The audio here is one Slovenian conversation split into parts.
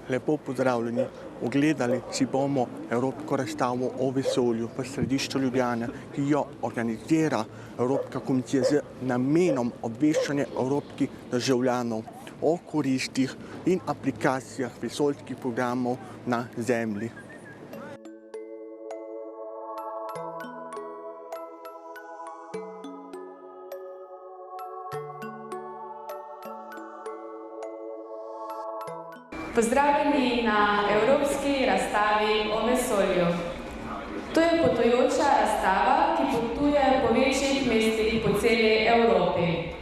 Lepo pozdravljeni. Ogledali si bomo Evropsko razstavo o vesolju v središču Ljubljane, ki jo organizira Evropska komisija z namenom obveščanja evropskih državljanov o koristih in aplikacijah vesoljskih programov na Zemlji. Pozdravljeni na Evropski razstavi o vesolju. To je potujoča razstava, ki potuje po večjih mestih po celi Evropi.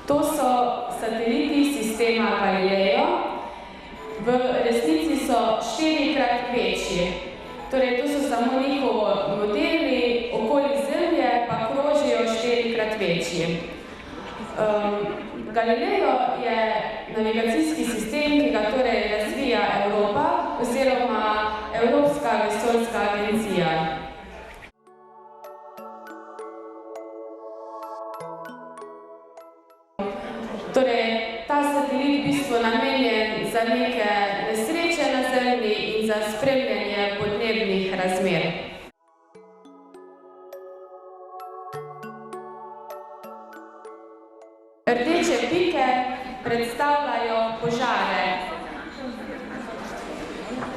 To so sateliti sistema Galileo. V resnici so 4-krat večji. Torej, to so samo njihovi modeli, okoli Zemlje pa krožijo 4-krat večji. Galileo je navigacijski sistem, ki ga torej razvija Evropa oziroma Evropska vesoljska agencija. Torej, ta satelit v bistvu namenjen za neke nesreče na Zemlji in za spremljanje podnebnih razmer. Rdeče pike predstavljajo požare.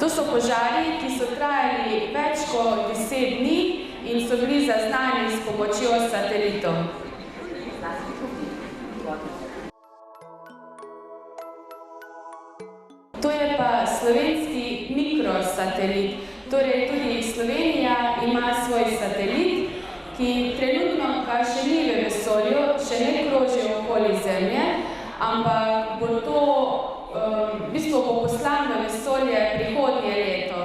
To so požari, ki so trajali več kot 10 dni in so bili zaznani s pomočjo satelitov. To je pa slovenski mikrosatelit. Torej, tudi Slovenija ima svoj satelit, ki trenutno ga še ni v vesolju, še ne kroži okoli Zemlje, ampak bo to, v bistvu bo poslan v vesolje prihodnje leto.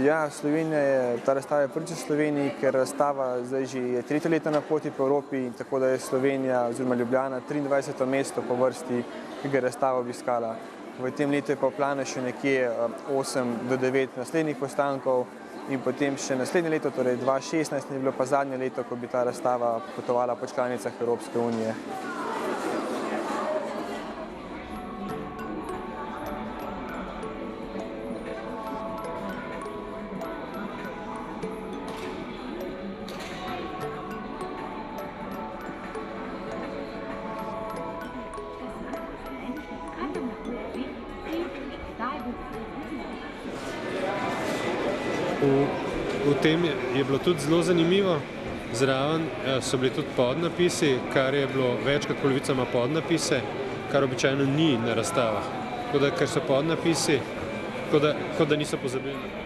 Ja, Slovenija je, ta razstava je prvič v Sloveniji, ker razstava zdaj že je 3. leto na poti po Evropi, tako da je Slovenija oziroma Ljubljana 23. mesto po vrsti, ki ga je razstava obiskala. V tem letu je pa v planu še nekje 8 do 9 naslednjih postankov in potem še naslednje leto, torej 2016, je bilo pa zadnje leto, ko bi ta razstava potovala po članicah Evropske unije. V tem je bilo tudi zelo zanimivo, zraven so bili tudi podnapisi, kar je bilo več kot polovica ima podnapise, kar običajno ni na razstavah. Tako da, ker so podnapisi, kot da niso pozabili.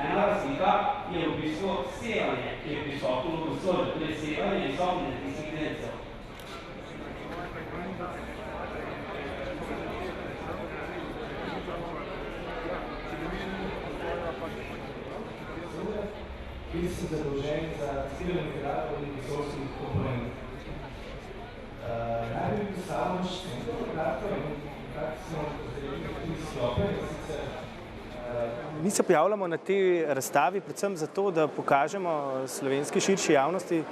Ena razlika je v bistvu sevanje, ki je prisotno v vesolju, torej sevanje in zobnjenje tistih delcev. Vi ste zadolženi za testiranje podatkov in vesoljskih komponent. Najbolj bi samo še podatkov in kako smo razdelili tudi sklope, in sicer Mi se pojavljamo na tej razstavi predvsem zato, da pokažemo slovenski širši javnosti,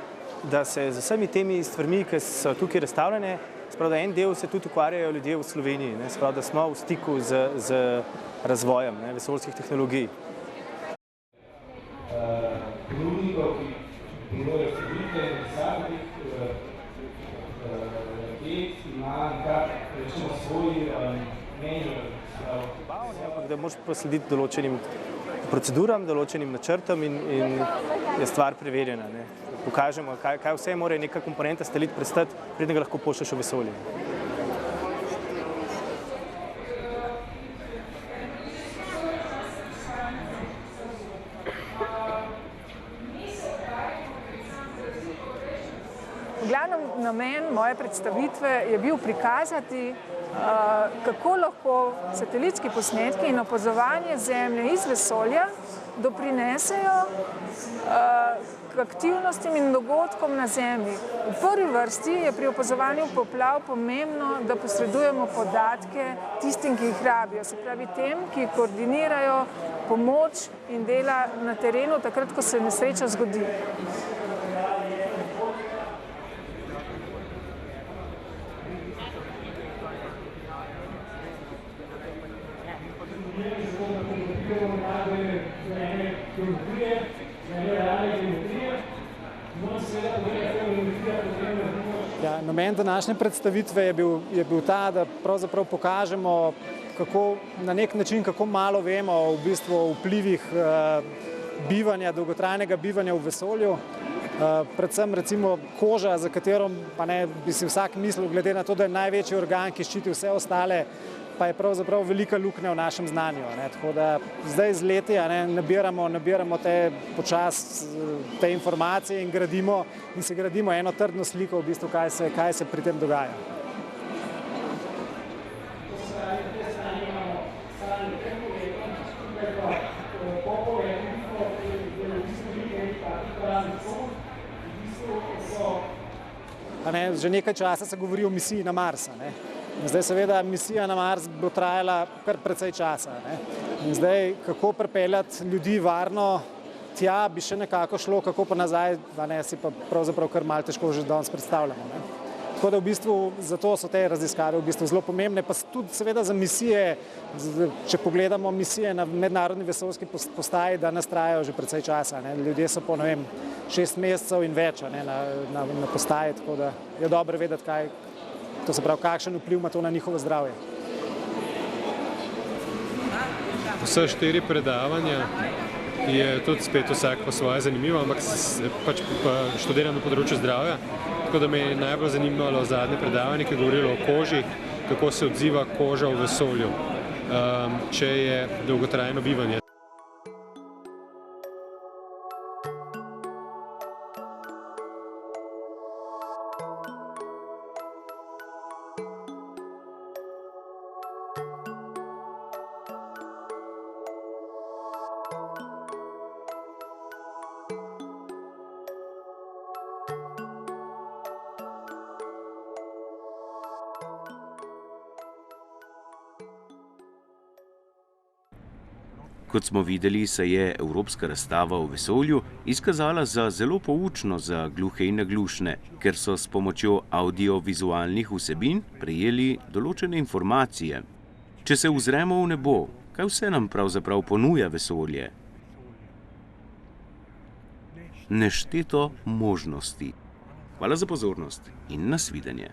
da se z vsemi temi stvarmi, ki so tukaj razstavljene, da en del se tudi ukvarjajo ljudje v Sloveniji, da smo v stiku z razvojem vesoljskih tehnologij. Ponudnikov, ki ponujajo storitve in razstave raket, ima nekako, rečemo, svoj menedžer. Da moraš poslediti določenim proceduram, določenim načrtom in je stvar preverjena. Pokažemo, kaj vse mora neka komponenta satelit prestati, preden ga lahko pošlješ v vesolje. Glavni namen moje predstavitve je bil prikazati, kako lahko satelitski posnetki in opazovanje Zemlje iz vesolja doprinesejo k aktivnostim in dogodkom na Zemlji. V prvi vrsti je pri opazovanju poplav pomembno, da posredujemo podatke tistim, ki jih rabijo, se pravi tem, ki koordinirajo pomoč in dela na terenu takrat, ko se nesreča zgodi. Namen današnje predstavitve je bil ta, da pravzaprav pokažemo, na nek način, kako malo vemo v bistvu o vplivih dolgotrajnega bivanja v vesolju. Predvsem recimo koža, za katero pa ne bi si vsak mislil, glede na to, da je največji organ, ki ščiti vse ostale, pa je pravzaprav velika luknja v našem znanju. Tako da zdaj z leti nabiramo te informacije in se gradimo eno trdno sliko, v bistvu, kaj se pri tem dogaja. Že nekaj časa se govori o misiji na Mars. Zdaj seveda misija na Mars bo trajala kar precej časa. In zdaj, kako pripeljati ljudi varno tja, bi še nekako šlo, kako pa nazaj, si pa pravzaprav kar malo težko že danes predstavljamo. Tako da v bistvu zato so te raziskave v bistvu zelo pomembne, pa tudi seveda za misije, če pogledamo misije na mednarodni vesoljski postaji, da nas trajajo že precej časa. Ljudje so po 6 mesecev in več na postaji, tako da je dobro vedeti, kakšen vpliv ima to na njihovo zdravje. Vse 4 predavanja je tudi spet vsak po svoje zanimivo, ampak pač študiram na področju zdravja, tako da me je najbolj zanimalo zadnje predavanje, ki je govorilo o koži, kako se odziva koža v vesolju, če je dolgotrajno bivanje. Kot smo videli, se je Evropska razstava o vesolju izkazala za zelo poučno za gluhe in naglušne, ker so s pomočjo audiovizualnih vsebin prejeli določene informacije. Če se ozremo v nebo, kaj vse nam pravzaprav ponuja vesolje? Nešteto možnosti. Hvala za pozornost in nasvidenje.